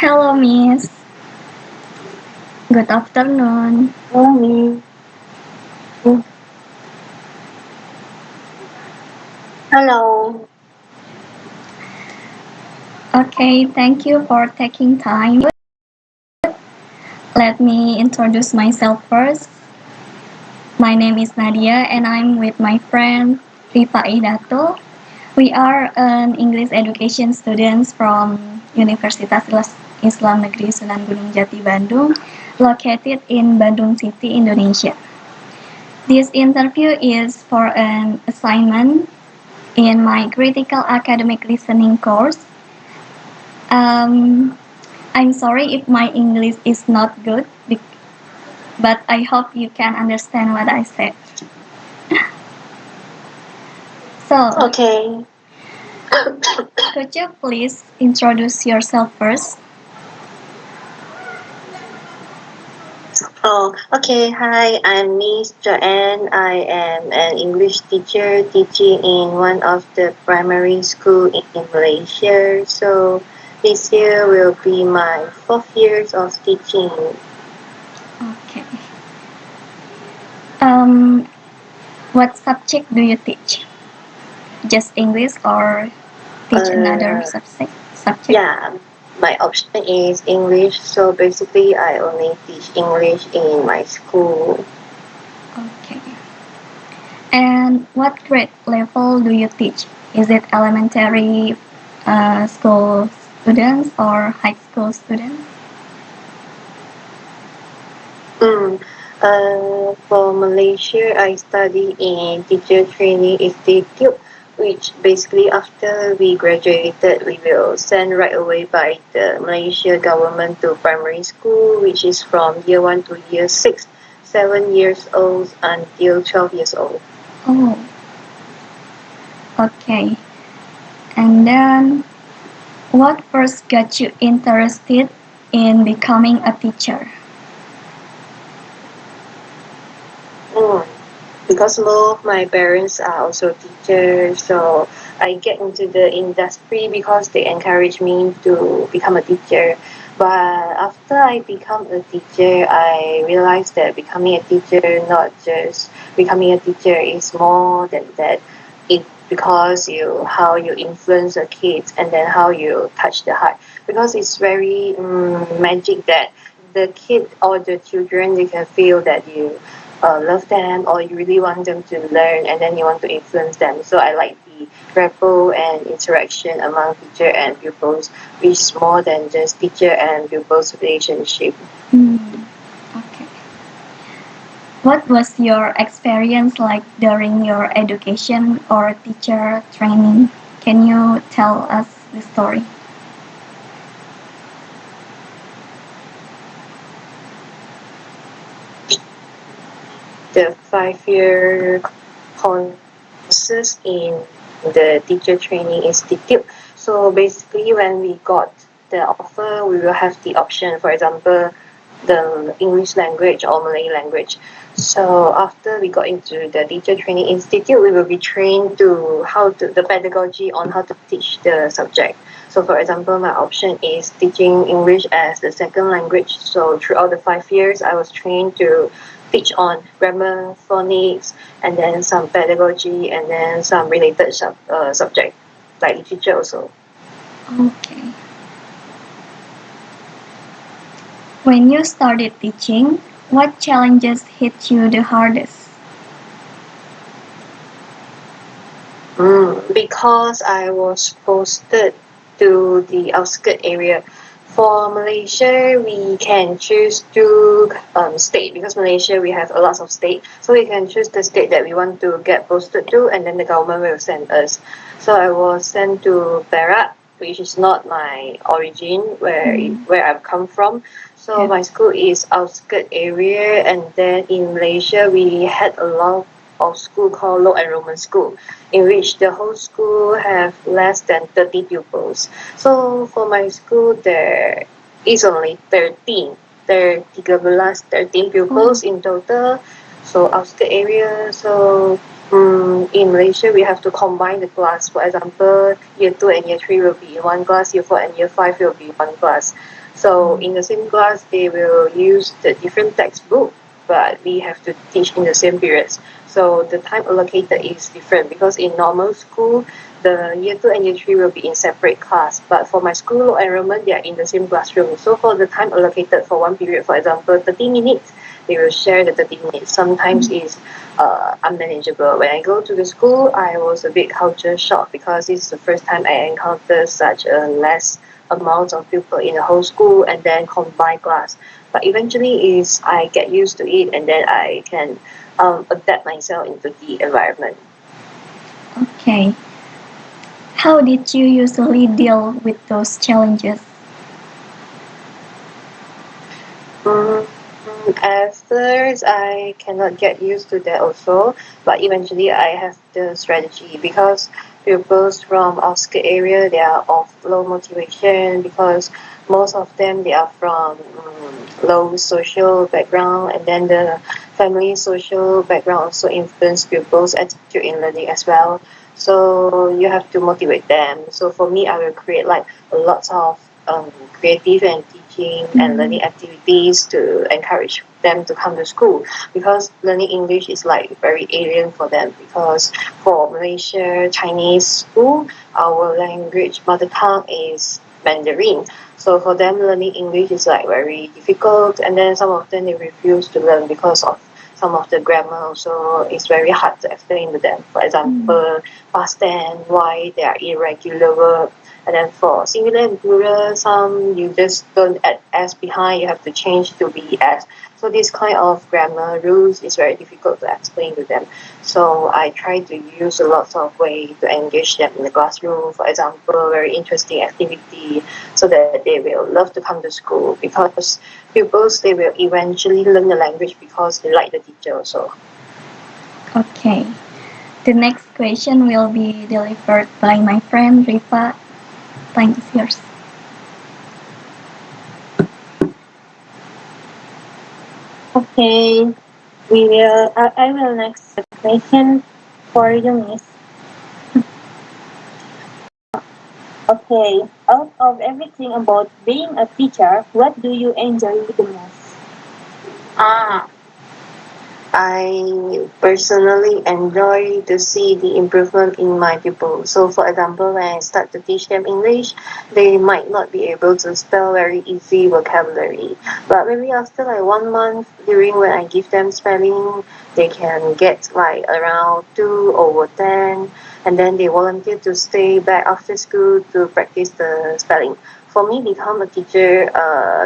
Hello, Miss. Good afternoon. Morning. Hello. Okay, thank you for taking time. Let me introduce myself first. My name is Nadia and I'm with my friend Rifa Idato. We are an English education students from Universitas Islam Negeri Sunan Gunung Jati Bandung, located in Bandung City, Indonesia. This interview is for an assignment in my critical academic listening course. I'm sorry if my English is not good, but I hope you can understand what I said. So, Okay. could you please introduce yourself first? Okay. Hi, I'm Miss Joanne. I am an English teacher teaching in one of the primary school in Malaysia. So this year will be my 4th years of teaching. Okay. What subject do you teach? Just English or teach another subject? Yeah, my option is English. So basically, I only teach English in my school. Okay. And what grade level do you teach? Is it elementary school students or high school students? For Malaysia, I study in teacher training institute, which basically after we graduated, we will send right away by the Malaysia government to primary school, which is from year 1 to year 6, 7 years old until 12 years old. Oh, okay. And then, what first got you interested in becoming a teacher? Because both my parents are also teachers, so I get into the industry because they encourage me to become a teacher. But after I become a teacher, I realized that becoming a teacher, not just becoming a teacher, is more than that. Because how you influence the kids and then how you touch the heart. Because it's very magic that the kid or the children, they can feel that you love them or you really want them to learn and then you want to influence them. So I like the rapport and interaction among teacher and pupils, which is more than just teacher and pupils relationship. Okay. What was your experience like during your education or teacher training? Can you tell us the story? The 5-year courses in the teacher training institute. So basically, when we got the offer, we will have the option, for example, the English language or Malay language. So after we got into the teacher training institute, we will be trained to the pedagogy on how to teach the subject. So for example, my option is teaching English as the second language. So throughout the 5 years, I was trained to teach on grammar, phonics, and then some pedagogy, and then some related subject like literature also. Okay. When you started teaching, what challenges hit you the hardest? Because I was posted to the outskirt area. For Malaysia, we can choose to state, because Malaysia we have a lot of state, so we can choose the state that we want to get posted to, and then the government will send us. So I was sent to Perak, which is not my origin, where I've come from. So my school is outskirt area, and then in Malaysia we had a lot of school called low enrollment school, in which the whole school have less than 30 pupils. So for my school, there is only 13 pupils in total. So outskirt area. So in Malaysia, we have to combine the class. For example, year 2 and year 3 will be in one class, year 4 and year 5 will be one class. So in the same class, they will use the different textbook, but we have to teach in the same periods. So the time allocated is different because in normal school, the year 2 and year 3 will be in separate class. But for my school enrollment, they are in the same classroom. So for the time allocated for one period, for example, 30 minutes, they will share the 30 minutes. Sometimes it's unmanageable. When I go to the school, I was a bit culture shocked because this is the first time I encounter such a less amount of people in the whole school and then combined class. But eventually is I get used to it and then I can adapt myself into the environment. Okay. How did you usually deal with those challenges? Mm, at first, I cannot get used to that also, but eventually I have the strategy because pupils from outskirt area they are of low motivation because most of them they are from low social background and then the family social background also influence pupils' attitude in learning as well. So you have to motivate them. So for me, I will create like a lot of creative and teaching and learning activities to encourage them to come to school because learning English is like very alien for them because for Malaysia Chinese school our language mother tongue is Mandarin, so for them learning English is like very difficult and then some of them they refuse to learn because of some of the grammar also it's very hard to explain to them, for example past tense why they are irregular verb. And then for singular and plural, some you just don't add s behind, you have to change to bs. So this kind of grammar rules is very difficult to explain to them. So I try to use a lot of way to engage them in the classroom. For example, very interesting activity, so that they will love to come to school because pupils they will eventually learn the language because they like the teacher also. Okay. The next question will be delivered by my friend Rifa. Time is yours. Okay, we will. I will next question for you, Miss. Okay, out of everything about being a teacher, what do you enjoy the most? Ah, I personally enjoy to see the improvement in my pupils. So, for example, when I start to teach them English, they might not be able to spell very easy vocabulary. But maybe after like 1 month, during when I give them spelling, they can get like around 2/10, and then they volunteer to stay back after school to practice the spelling. For me, become a teacher,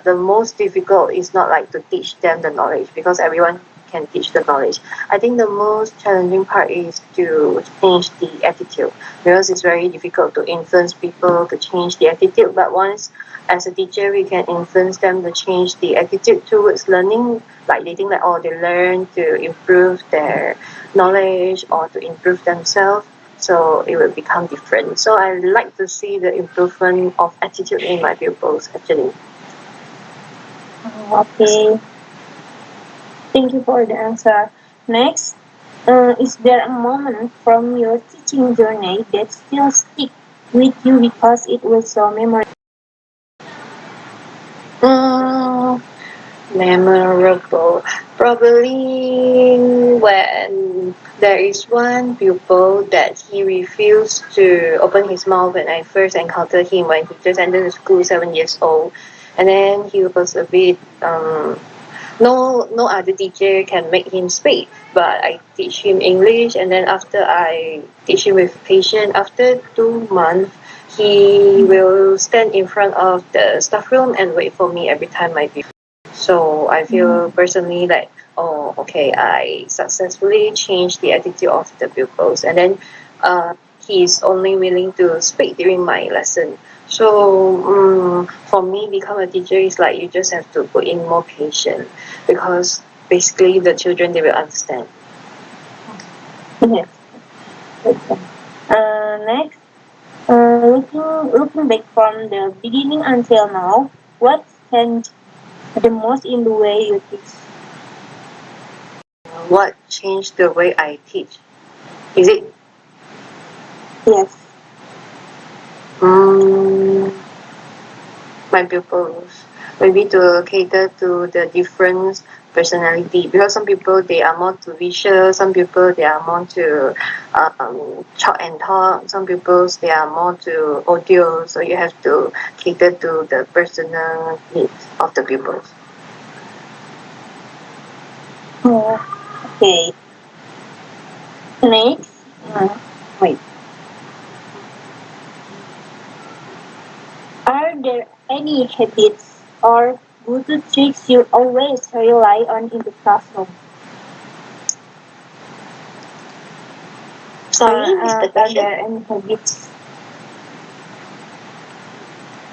the most difficult is not like to teach them the knowledge because everyone can teach the knowledge. I think the most challenging part is to change the attitude because it's very difficult to influence people to change the attitude. But once as a teacher, we can influence them to change the attitude towards learning. Like they think that oh, they learn to improve their knowledge or to improve themselves. So it will become different. So I like to see the improvement of attitude in my pupils actually. Okay, thank you for the answer. Next, is there a moment from your teaching journey that still stick with you because it was so memorable? Mm, memorable. Probably when there is one pupil that he refused to open his mouth when I first encountered him when he just entered the school 7 years old. And then he was a bit no other teacher can make him speak, but I teach him English and then after I teach him with patience, after 2 months he will stand in front of the staff room and wait for me every time I give. So I feel personally like oh okay I successfully changed the attitude of the pupils and then he's only willing to speak during my lesson. So for me, become a teacher is like you just have to put in more patience because basically the children they will understand. Yes. Okay. Next, looking back from the beginning until now, what changed the most in the way you teach? What changed the way I teach? Is it? Yes. Um, my pupils, maybe to cater to the different personality, because some people they are more to visual, some people they are more to talk and talk, some people they are more to audio, so you have to cater to the personal needs of the pupils. Oh, okay. Next, wait. Are there any habits or go-to tricks you always rely on in the classroom? Sorry, is the Are question? there any habits?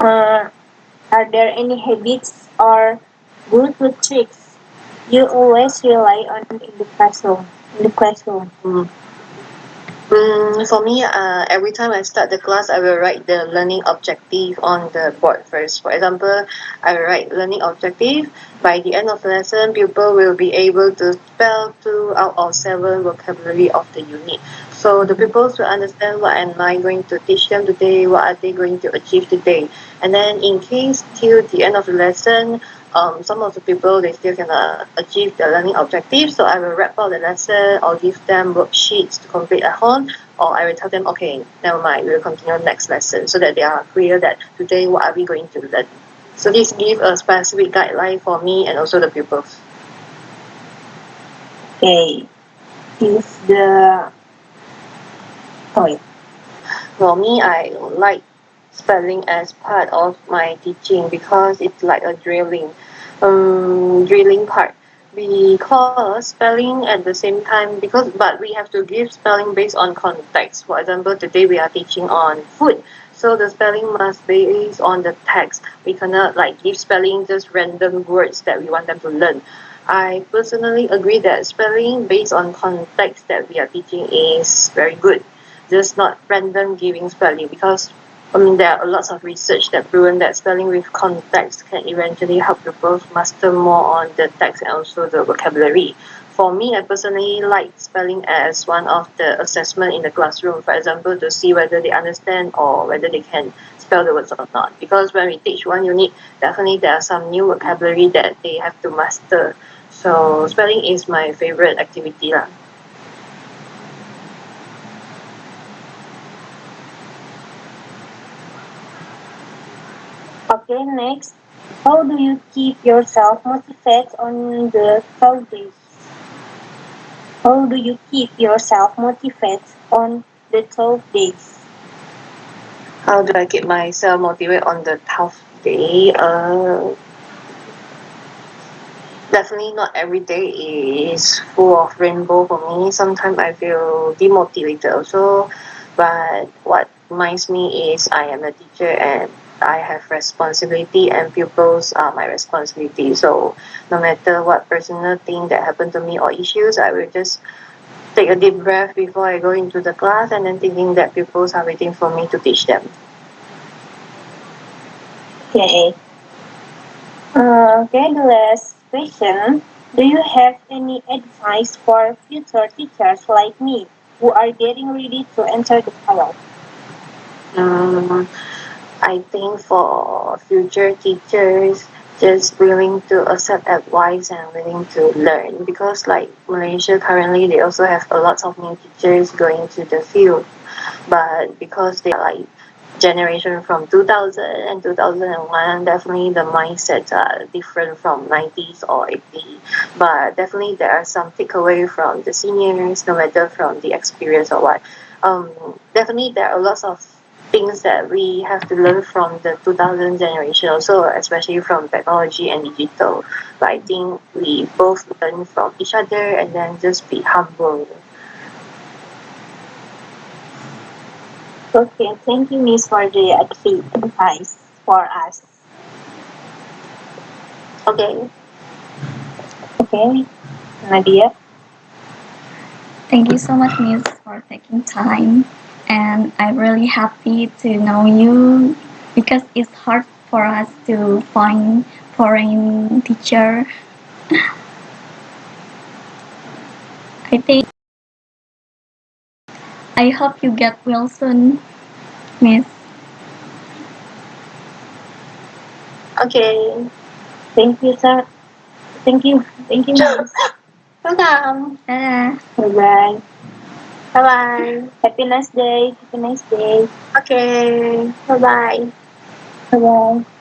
Uh, are there any habits or go-to tricks you always rely on in the classroom? For me, every time I start the class, I will write the learning objective on the board first. For example, I will write learning objective. By the end of the lesson, pupil will be able to spell 2 out of 7 vocabulary of the unit. So the pupils will understand what am I going to teach them today, what are they going to achieve today. And then in case till the end of the lesson, some of the people they still cannot achieve the learning objective, so I will wrap up the lesson or give them worksheets to complete at home, or I will tell them, okay, never mind, we will continue next lesson, so that they are clear that today what are we going to learn. So this give a specific guideline for me and also the pupils. Okay. Is the wait. For me, I like spelling as part of my teaching because it's like a drilling part. Because spelling at the same time, but we have to give spelling based on context. For example, today we are teaching on food, so the spelling must be based on the text. We cannot like give spelling just random words that we want them to learn. I personally agree that spelling based on context that we are teaching is very good, just not random giving spelling, because there are lots of research that proven that spelling with context can eventually help pupils master more on the text and also the vocabulary. For me, I personally like spelling as one of the assessment in the classroom, for example, to see whether they understand or whether they can spell the words or not. Because when we teach one unit, definitely there are some new vocabulary that they have to master. So spelling is my favorite activity lah. Okay, next. How do you keep yourself motivated on the 12 days? How do you keep yourself motivated on the 12 days? How do I keep myself motivated on the tough day? Definitely not every day is full of rainbow for me. Sometimes I feel demotivated also. But what reminds me is I am a teacher and I have responsibility and pupils are my responsibility. So no matter what personal thing that happened to me or issues, I will just take a deep breath before I go into the class and then thinking that pupils are waiting for me to teach them. Okay. Okay, the last question. Do you have any advice for future teachers like me who are getting ready to enter the college? Um, I think for future teachers, just willing to accept advice and willing to learn, because like Malaysia currently they also have a lot of new teachers going to the field, but because they are like generation from 2000 and 2001, definitely the mindsets are different from 90s or 80s, but definitely there are some takeaway from the seniors, no matter from the experience or what. Definitely there are lots of things that we have to learn from the 2000 generation also, especially from technology and digital, but I think we both learn from each other and then just be humble. Okay, thank you, Miss, for the advice for us. Okay. Okay, Nadia. Thank you so much, Miss, for taking time. And I'm really happy to know you because it's hard for us to find foreign teacher. I think I hope you get well soon, Miss. Okay. Thank you, sir. Thank you. Thank you, Miss. Welcome. Dadah. Bye-bye. Bye-bye. Happy nice day. Happy nice day. Okay. Bye-bye. Bye-bye.